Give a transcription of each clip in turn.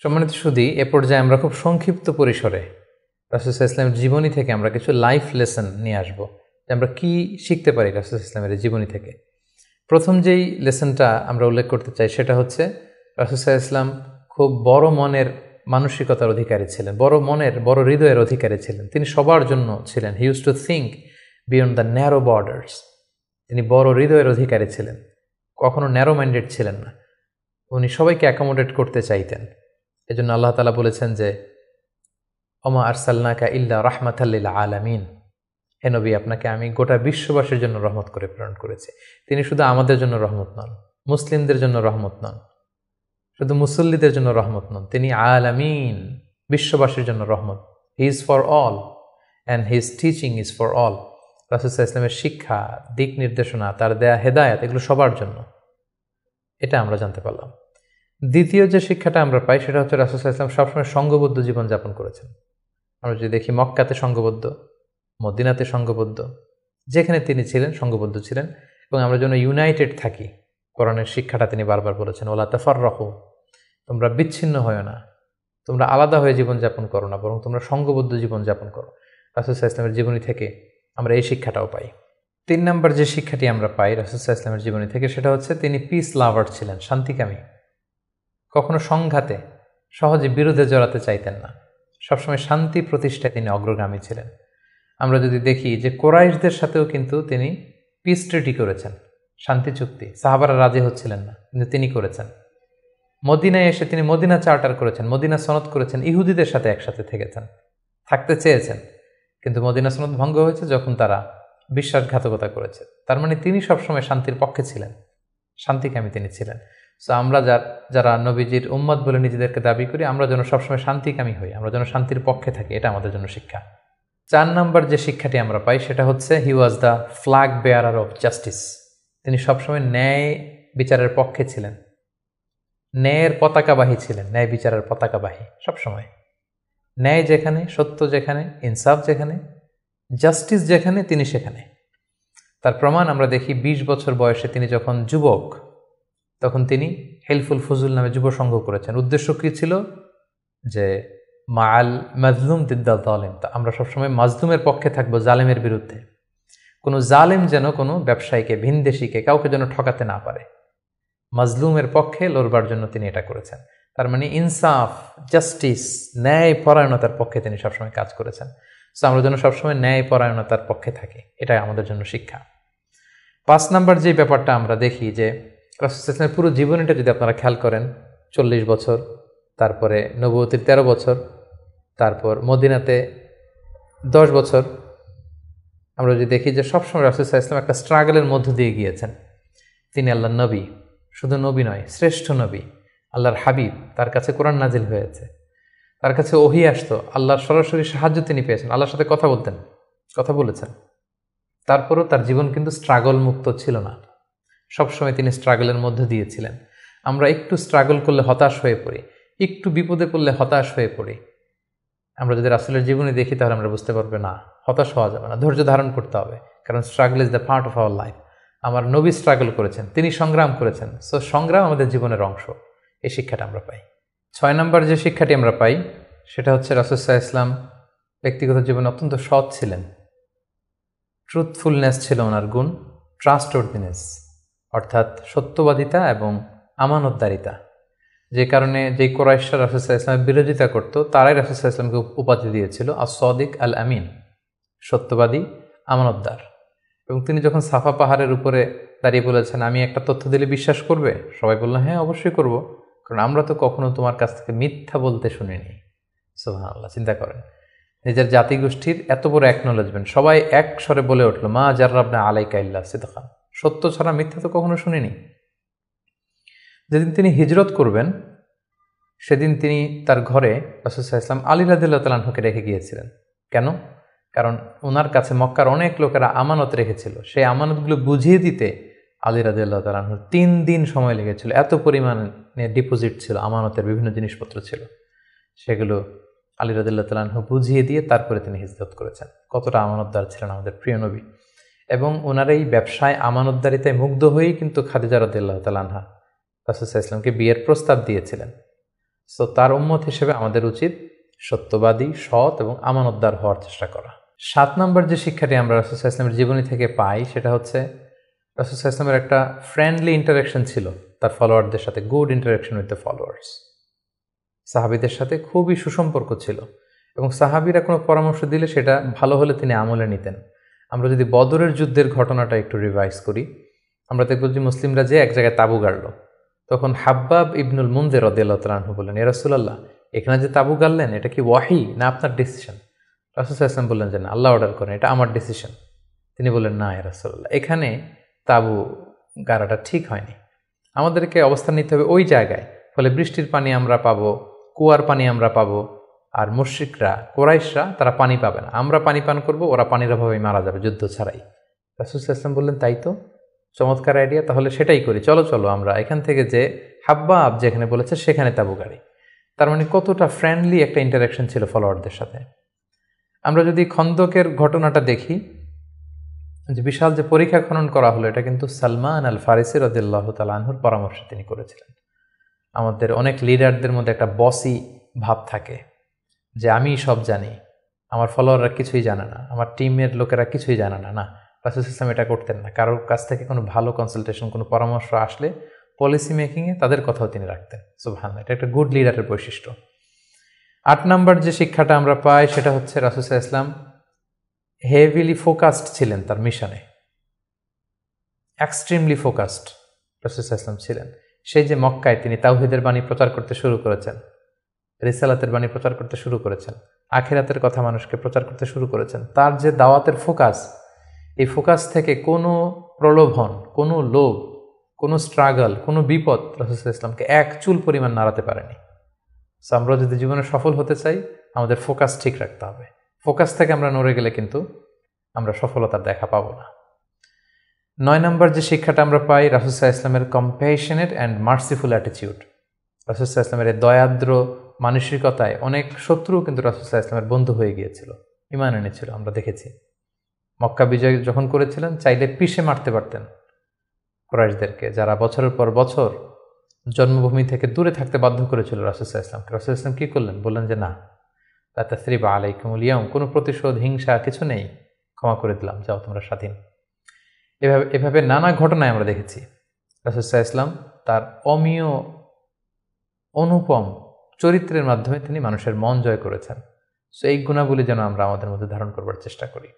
সম্মানিত সুধী, এ পর্যায়ে আমরা খুব সংক্ষিপ্ত পরিসরে রাসূল সাল্লাল্লাহু আলাইহি ওয়াসাল্লামের জীবনী থেকে আমরা কিছু লাইফ লেসন নিয়ে আসব, যে আমরা কি শিখতে পারি রাসূল সাল্লাল্লাহু আলাইহি ওয়াসাল্লামের জীবনী থেকে। প্রথম যেই লেসনটা আমরা উল্লেখ করতে চাই সেটা হচ্ছে রাসূল সাল্লাল্লাহু আলাইহি ওয়াসাল্লাম খুব বড় মনের মানসিকতার অধিকারী ছিলেন, বড় হৃদয়ের অধিকারী ছিলেন। তিনি সবার জন্য ছিলেন। He use to think beyond the narrow borders. তিনি বড় হৃদয়ের অধিকারী ছিলেন, কখনো ন্যারো মাইন্ডেড ছিলেন না। উনি সবাইকে অ্যাকোমোডেট করতে চাইতেন। এজন্য আল্লাহ তাআলা বলেছেন যে ওমা আরসালনাকা ইল্লা রাহমাতাল লিল আলামিন, হে নবী, আপনাকে আমি গোটা বিশ্ববাসীর জন্য রহমত করে প্রেরণ করেছি। তিনি শুধু আমাদের জন্য রহমত নন, মুসলিমদের জন্য রহমত নন, শুধু মুসল্লিদের জন্য রহমত নন, তিনি আলামিন, বিশ্ববাসীর জন্য রহমত। He is for all and his teaching is for all. রাসূল সাল্লাল্লাহু আলাইহি ওয়াসাল্লামের শিক্ষা, দিক নির্দেশনা, তার দেয়া হেদায়েত, এগুলো সবার জন্য। এটা আমরা জানতে পারলাম। দ্বিতীয় যে শিক্ষাটা আমরা পাই সেটা হচ্ছে রাসূল সাল্লাল্লাহু আলাইহি ওয়াসাল্লাম সবসময় সংঘবদ্ধ জীবনযাপন করেছেন। আমরা যদি দেখি মক্কাতে সংঘবদ্ধ, মদিনাতে সংঘবদ্ধ, যেখানে তিনি ছিলেন সংঘবদ্ধ ছিলেন। এবং আমরা যেন ইউনাইটেড থাকি, কোরআনের শিক্ষাটা তিনি বারবার বলেছেন, ওয়ালা তাফাররাকু, তোমরা বিচ্ছিন্ন হয়ো না, তোমরা আলাদা হয়ে জীবনযাপন করো না, বরং তোমরা সংঘবদ্ধ জীবনযাপন করো। রাসূল সাল্লাল্লাহু আলাইহি ওয়াসাল্লামের জীবনী থেকে আমরা এই শিক্ষাটাও পাই। 3 নম্বর যে শিক্ষাটি আমরা পাই রাসূল সাল্লাল্লাহু আলাইহি ওয়াসাল্লামের জীবনী থেকে সেটা হচ্ছে তিনি পিস লাভার ছিলেন, শান্তিকামী। কখনো সংঘাতে সহজে বিরোধে জড়াতে চাইতেন না, সবসময় শান্তি প্রতিষ্ঠায় তিনি অগ্রগামী ছিলেন। আমরা যদি দেখি যে কোরাইশদের সাথেও কিন্তু তিনি পিস ট্রিটি করেছেন, শান্তি চুক্তি। সাহাবারা রাজি হচ্ছিলেন না, কিন্তু তিনি করেছেন। মদিনায় এসে তিনি মদিনা চার্টার করেছেন, মদিনা সনদ করেছেন, ইহুদিদের সাথে একসাথে থেকেছেন, থাকতে চেয়েছেন, কিন্তু মদিনা সনদ ভঙ্গ হয়েছে যখন তারা বিশ্বাসঘাতকতা করেছে। তার মানে তিনি সবসময় শান্তির পক্ষে ছিলেন, শান্তিকামী তিনি ছিলেন। সো আমরা যারা নবীজির উম্মত বলে নিজেদেরকে দাবি করি, আমরা যেন সবসময় শান্তিকামী হই, আমরা যেন শান্তির পক্ষে থাকি, এটা আমাদের জন্য শিক্ষা। 4 নম্বর যে শিক্ষাটি আমরা পাই সেটা হচ্ছে he was the flag bearer of justice. তিনি সবসময় ন্যায় বিচারের পক্ষে ছিলেন, ন্যায়ের পতাকাবাহী ছিলেন, ন্যায় বিচারের পতাকাবাহী সবসময়। ন্যায় যেখানে, সত্য যেখানে, ইনসাফ যেখানে, জাস্টিস যেখানে, তিনি সেখানে। তার প্রমাণ আমরা দেখি 20 বছর বয়সে তিনি যখন যুবক, তখন তিনি হেলফুল ফজুল নামে যুব সংঘ করেছেন। উদ্দেশ্য কী ছিল? যে মাল মাজলুম দিদ্দাল জালেম, আমরা সবসময় মাজলুমের পক্ষে থাকবো, জালেমের বিরুদ্ধে। কোনো জালেম যেন কোনো ব্যবসায়ীকে, ভিনদেশিকে, কাউকে যেন ঠকাতে না পারে, মাজলুমের পক্ষে লড়বার জন্য তিনি এটা করেছেন। তার মানে ইনসাফ, জাস্টিস, ন্যায় পরায়ণতার পক্ষে তিনি সবসময় কাজ করেছেন। সো আমরা যেন সবসময় ন্যায় পরায়ণতার পক্ষে থাকি, এটাই আমাদের জন্য শিক্ষা। 5 নম্বর যে ব্যাপারটা আমরা দেখি যে রাসূল সাল্লাল্লাহু আলাইহি ওয়াসাল্লামের পুরো জীবনীটা যদি আপনারা খেয়াল করেন, 40 বছর, তারপরে নবুয়তির 13 বছর, তারপর মদিনাতে 10 বছর, আমরা যদি দেখি যে সবসময় রাসূল সাল্লাল্লাহু আলাইহি ওয়াসাল্লাম একটা স্ট্রাগলের মধ্য দিয়ে গিয়েছেন। তিনি আল্লাহর নবী, শুধু নবী নয়, শ্রেষ্ঠ নবী, আল্লাহর হাবিব, তার কাছে কোরআন নাজিল হয়েছে, তার কাছে ওহী আসতো, আল্লাহর সরাসরি সাহায্য তিনি পেয়েছেন, আল্লাহর সাথে কথা বলেছেন। তারপরও তার জীবন কিন্তু স্ট্রাগল মুক্ত ছিল না, সবসময় তিনি স্ট্রাগলের মধ্যে দিয়েছিলেন। আমরা একটু স্ট্রাগল করলে হতাশ হয়ে পড়ি, একটু বিপদে পড়লে হতাশ হয়ে পড়ি। আমরা যদি রাসূলের জীবনী দেখি তাহলে আমরা বুঝতে পারবো না, হতাশ হওয়া যাবে না, ধৈর্য ধারণ করতে হবে, কারণ struggle is the part of our life. আমার নবী স্ট্রাগল করেছেন, তিনি সংগ্রাম করেছেন। সো সংগ্রাম আমাদের জীবনের অংশ, এই শিক্ষাটা আমরা পাই। 6 নম্বর যে শিক্ষাটি আমরা পাই সেটা হচ্ছে রাসূল সাল্লাল্লাহু আলাইহি ওয়াসাল্লাম ব্যক্তিগত জীবনে অত্যন্ত সৎ ছিলেন। ট্রুথফুলনেস ছিল ওনার গুণ, ট্রাস্টওয়ার্দিনেস, অর্থাৎ সত্যবাদিতা এবং আমানতদারিতা। যে কারণে যে কোরাইশরা রাসূল সাল্লাল্লাহু আলাইহি ওয়াসাল্লামের বিরোধিতা করত, তারাই রাসূল সাল্লাল্লাহু আলাইহি ওয়াসাল্লামকে উপাধি দিয়েছিল আস-সাদিক আল আমিন, সত্যবাদী, আমানতদার। এবং তিনি যখন সাফা পাহাড়ের উপরে দাঁড়িয়ে বলেছেন, আমি একটা তথ্য দিলে বিশ্বাস করবে? সবাই বলল, হ্যাঁ অবশ্যই করব, কারণ আমরা তো কখনো তোমার কাছ থেকে মিথ্যা বলতে শুনিনি। সুবহানাল্লাহ, চিন্তা করেন, নিজের জাতিগোষ্ঠীর এত বড় অ্যাকনোলেজমেন্ট, সবাই এক স্বরে বলে উঠল, মা জাররাবনা আলাইকা ইল্লা সিদকান, সত্য ছাড়া মিথ্যা তো কখনো শুনিনি। যেদিন তিনি হিজরত করবেন সেদিন তিনি তার ঘরে রাসূল সাল্লাল্লাহু আলাইহি ওয়াসাল্লাম আলী রাদিয়াল্লাহু তাআলা আনহুকে রেখে গিয়েছিলেন। কেন? কারণ ওনার কাছে মক্কার অনেক লোকেরা আমানত রেখেছিল, সেই আমানতগুলো বুঝিয়ে দিতে আলী রাদিয়াল্লাহু তাআলা আনহুর 3 দিন সময় লেগেছিল। এত পরিমাণে ডিপোজিট ছিল, আমানতের বিভিন্ন জিনিসপত্র ছিল, সেগুলো আলী রাদিয়াল্লাহু তাআলা আনহু বুঝিয়ে দিয়ে তারপরে তিনি হিজরত করেছেন। কতটা আমানতদার ছিলেন আমাদের প্রিয় নবী। এবং ওনার এই ব্যবসায় আমানতদারিতায় মুগ্ধ হয়েই কিন্তু খাদিজা রাদিয়াল্লাহু তাআলা আনহা রাসূল সাল্লাল্লাহু আলাইহি ওয়াসাল্লামকে বিয়ের প্রস্তাব দিয়েছিলেন। সো তার উম্মত হিসেবে আমাদের উচিত সত্যবাদী, সৎ এবং আমানতদার হওয়ার চেষ্টা করা। 7 নম্বর যে শিক্ষাটি আমরা রাসূল সাল্লাল্লাহু আলাইহি ওয়াসাল্লামের জীবনী থেকে পাই সেটা হচ্ছে রাসূল সাল্লাল্লাহু আলাইহি ওয়াসাল্লামের একটা ফ্রেন্ডলি ইন্টারাকশন ছিল তার ফলোয়ারদের সাথে, good interaction with the followers. সাহাবীদের সাথে খুবই সুসম্পর্ক ছিল এবং সাহাবীরা কোনো পরামর্শ দিলে সেটা ভালো হলে তিনি আমলে নিতেন। আমরা যদি বদরের যুদ্ধের ঘটনাটা একটু রিভাইজ করি, আমরা দেখব যে মুসলিমরা যে এক জায়গায় তাঁবু গাড়ল, তখন হাব্বাব ইবনুল মুনজির রাদিয়াল্লাহু তাআলা আনহু বললেন, ইয়া রাসূলুল্লাহ, এখানে যে তাঁবু গাড়লেন এটা কি ওয়াহি না আপনার ডিসিশন? রাসূল সাল্লাল্লাহু আলাইহি ওয়াসাল্লাম বললেন যে না, আল্লাহ অর্ডার করেন, এটা আমার ডিসিশন। তিনি বললেন, না ইয়া রাসূলুল্লাহ, এখানে তাঁবু গাড়াটা ঠিক হয়নি, আমাদেরকে অবস্থান নিতে হবে ওই জায়গায়, ফলে বৃষ্টির পানি আমরা পাবো, কুয়ার পানি আমরা পাবো, আর মুশরিকরা, কোরাইশরা তারা পানি পাবে না, আমরা পানি পান করব, ওরা পানির অভাবে মারা যাবে যুদ্ধ ছাড়াই। রাসূল সাল্লাল্লাহু আলাইহি ওয়াসাল্লাম বললেন, তাই তো, চমৎকার আইডিয়া, তাহলে সেটাই করি, চলো চলো আমরা এখান থেকে যে হাব্বাব যেখানে বলেছে সেখানে তাঁবু গাড়ি। তার মানে কতটা ফ্রেন্ডলি একটা ইন্টারাকশন ছিল ফলোয়ারদের সাথে। আমরা যদি খন্দকের ঘটনাটা দেখি, যে বিশাল যে পরীক্ষা খনন করা হলো, এটা কিন্তু সালমান আল ফারিসি রাদিয়াল্লাহু তাআলা আনহুর পরামর্শে তিনি করেছিলেন। আমাদের অনেক লিডারদের মধ্যে একটা বসি ভাব থাকে যে আমি সব জানি, আমার ফলোয়াররা কিছুই জানে না, আমার টিমের লোকেরা কিছুই জানে না। না, রাসূল সাল্লাল্লাহু আলাইহি ওয়াসাল্লাম এটা করতেন না। কারোর কাছ থেকে কোনো ভালো কনসালটেশন, কোনো পরামর্শ আসলে পলিসি মেকিংয়ে তাদের কথাও তিনি রাখতেন। সুবহানাল্লাহ, এটা একটা গুড লিডারের বৈশিষ্ট্য। 8 নাম্বার যে শিক্ষাটা আমরা পাই সেটা হচ্ছে রাসূল সাল্লাল্লাহু আলাইহি ওয়াসাল্লাম হেভিলি ফোকাসড ছিলেন তার মিশনে, এক্সট্রিমলি ফোকাসড রাসূল সাল্লাল্লাহু আলাইহি ওয়াসাল্লাম ছিলেন। সেই যে মক্কায় তিনি তাওহীদের বাণী প্রচার করতে শুরু করেছেন, রিসালাতের বাণী প্রচার করতে শুরু করেছেন, আখিরাতের কথা মানুষকে প্রচার করতে শুরু করেছেন, তার যে দাওয়াতের ফোকাস, এই ফোকাস থেকে কোনো প্রলোভন, কোনো লোভ, কোনো স্ট্রাগল, কোনো বিপদ রাসূল সাল্লাল্লাহু আলাইহি ওয়াসাল্লামকে এক চুল পরিমাণ নাড়াতে পারেনি। সো আমরা যদি জীবনে সফল হতে চাই, আমাদের ফোকাস ঠিক রাখতে হবে। ফোকাস থেকে আমরা নড়ে গেলে কিন্তু আমরা সফলতার দেখা পাবো না। 9 নম্বর যে শিক্ষাটা আমরা পাই, রাসূল সাল্লাল্লাহু আলাইহি ওয়াসাল্লামের কম্প্যাশনেট অ্যান্ড মার্সিফুল অ্যাটিটিউড। রাসূল সাল্লাল্লাহু আলাইহি ওয়াসাল্লামের দয়াদ্র মানসিকতায় অনেক শত্রু কিন্তু রাসূল সাল্লাল্লাহু আলাইহি ওয়াসাল্লামের বন্ধু হয়ে গিয়েছিল, ঈমান এনেছিল, আমরা দেখেছি। মক্কা বিজয় যখন করেছিলেন, চাইলে পিষে মারতে পারতেন কুরাইশদেরকে, যারা বছরের পর বছর জন্মভূমি থেকে দূরে থাকতে বাধ্য করেছিল রাসূল সাল্লাল্লাহু আলাইহি ওয়াসাল্লামকে। রাসূল সাল্লাল্লাহু আলাইহি ওয়াসাল্লাম কী করলেন? বললেন যে না, লা তাসরিবা আলাইকুমুল ইয়াউম, কোনো প্রতিশোধ, হিংসা কিছু নেই, ক্ষমা করে দিলাম, যাও তোমরা স্বাধীন। এভাবে নানা ঘটনায় আমরা দেখেছি রাসূল সাল্লাল্লাহু আলাইহি ওয়াসাল্লাম তার অমীয় অনুপম চরিত্রের মাধ্যমে তিনি মানুষের মন জয় করেছেন। সো এই গুণাবলী যেন আমরা আমাদের মধ্যে ধারণ করবার চেষ্টা করি।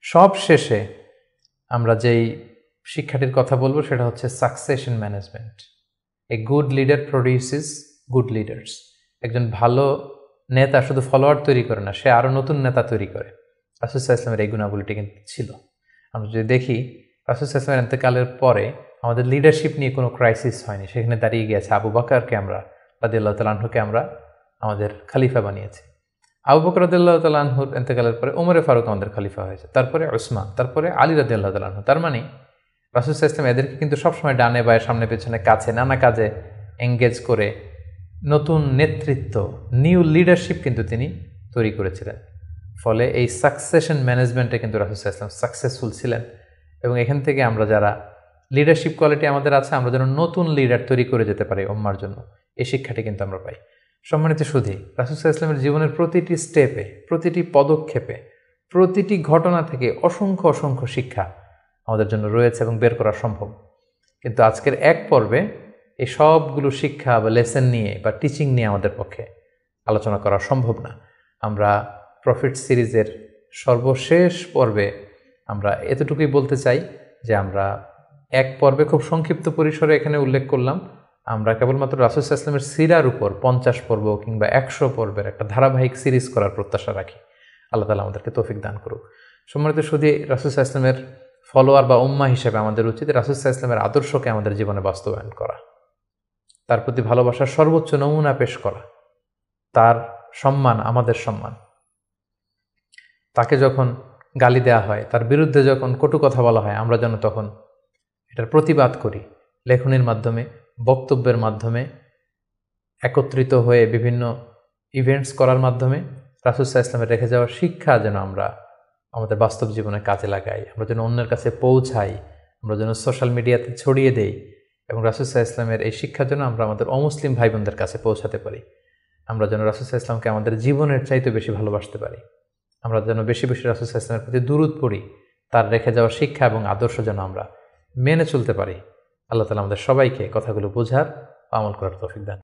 সব শেষে আমরা যেই শিক্ষাটির কথা বলবো সেটা হচ্ছে succession management. A good leader produces good leaders. একজন ভালো নেতা শুধু ফলোয়ার তৈরি করে না, সে আরও নতুন নেতা তৈরি করে। রাসূল সাল্লাল্লাহু আলাইহি ওয়াসাল্লামের এই গুণাবলীটি কিন্তু ছিল। আমরা যদি দেখি, রাসূল সাল্লাল্লাহু আলাইহি ওয়াসাল্লামের ইন্তেকালের পরে আমাদের লিডারশিপ নিয়ে কোনো ক্রাইসিস হয়নি, সেখানে দাঁড়িয়ে গিয়েছে আবু বকরকে আমরা রাদিয়াল্লাহু তাআলা আনহুকে আমরা আমাদের খলিফা বানিয়েছি। আবু বকর রাদিয়াল্লাহু তাআলা আনহুর ইন্তেকালের পরে ওমরে ফারুক আমাদের খলিফা হয়েছে, তারপরে উসমান, তারপরে আলী রাদিয়াল্লাহু তাআলা আনহু। তার মানে রাসূল সাল্লাল্লাহু আলাইহি ওয়াসাল্লাম এদেরকে কিন্তু সবসময় ডানে বায়ে, সামনে পেছনে, কাছে, নানা কাজে এঙ্গেজ করে নতুন নেতৃত্ব, নিউ লিডারশিপ কিন্তু তিনি তৈরি করেছিলেন। ফলে এই সাকসেশন ম্যানেজমেন্টে কিন্তু রাসূল সাল্লাল্লাহু আলাইহি ওয়াসাল্লাম সাকসেসফুল ছিলেন। এবং এখান থেকে আমরা যারা লিডারশিপ কোয়ালিটি আমাদের আছে, আমরা যেন নতুন লিডার তৈরি করে যেতে পারি উম্মার জন্য, এই শিক্ষাটি কিন্তু আমরা পাই। সম্মানিত সুধী, রাসূল সাল্লাল্লাহু আলাইহি ওয়াসাল্লামের জীবনের প্রতিটি স্টেপে, প্রতিটি পদক্ষেপে, প্রতিটি ঘটনা থেকে অসংখ্য অসংখ্য শিক্ষা আমাদের জন্য রয়েছে এবং বের করা সম্ভব। কিন্তু আজকের এক পর্বে এই সবগুলো শিক্ষা বা লেসন নিয়ে বা টিচিং নিয়ে আমাদের পক্ষে আলোচনা করা সম্ভব না। আমরা প্রফিট সিরিজের সর্বশেষ পর্বে আমরা এতটুকুই বলতে চাই যে আমরা এক পর্বে খুব সংক্ষিপ্ত পরিসরে এখানে উল্লেখ করলাম, আমরা কেবলমাত্র রাসূল সাল্লাল্লাহু আলাইহি ওয়াসাল্লামের সিরার উপর 50 পর্ব কিংবা 100 পর্বের একটা ধারাবাহিক সিরিজ করার প্রত্যাশা রাখি। আল্লাহ তাআলা আমাদেরকে তৌফিক দান করুক। সম্মানিত সুধী, রাসূল সাল্লাল্লাহু আলাইহি ওয়াসাল্লামের ফলোয়ার বা উম্মাহ হিসেবে আমাদের উচিত রাসূল সাল্লাল্লাহু আলাইহি ওয়াসাল্লামের আদর্শকে আমাদের জীবনে বাস্তবায়ন করা, তার প্রতি ভালোবাসার সর্বোচ্চ নমুনা পেশ করা, তার সম্মান আমাদের সম্মান। তাকে যখন গালি দেওয়া হয়, তার বিরুদ্ধে যখন কটু কথা বলা হয়, আমরা যেন তখন এটার প্রতিবাদ করি, লেখনের মাধ্যমে, বক্তব্যের মাধ্যমে, একত্রিত হয়ে বিভিন্ন ইভেন্টস করার মাধ্যমে রাসূল সাল্লাল্লাহু আলাইহি ওয়াসাল্লামের রেখে যাওয়ার শিক্ষা যেন আমরা আমাদের বাস্তব জীবনে কাজে লাগাই, আমরা যেন অন্যের কাছে পৌঁছাই, আমরা যেন সোশ্যাল মিডিয়াতে ছড়িয়ে দেই এবং রাসূল সাল্লাল্লাহু আলাইহি ওয়াসাল্লামের এই শিক্ষা যেন আমরা আমাদের অমুসলিম ভাই বোনদের কাছে পৌঁছাতে পারি। আমরা যেন রাসূল সাল্লাল্লাহু আলাইহি ওয়াসাল্লামকে আমাদের জীবনের চাইতে বেশি ভালোবাসতে পারি। আমরা যেন বেশি বেশি রাসূল সাল্লাল্লাহু আলাইহি ওয়াসাল্লামের প্রতি দুরূদ পড়ি, তার রেখে যাওয়া শিক্ষা এবং আদর্শ যেন আমরা মেনে চলতে পারি। আল্লাহ তাআলা আমাদের সবাইকে কথাগুলো বোঝার, আমল করার তৌফিক দান।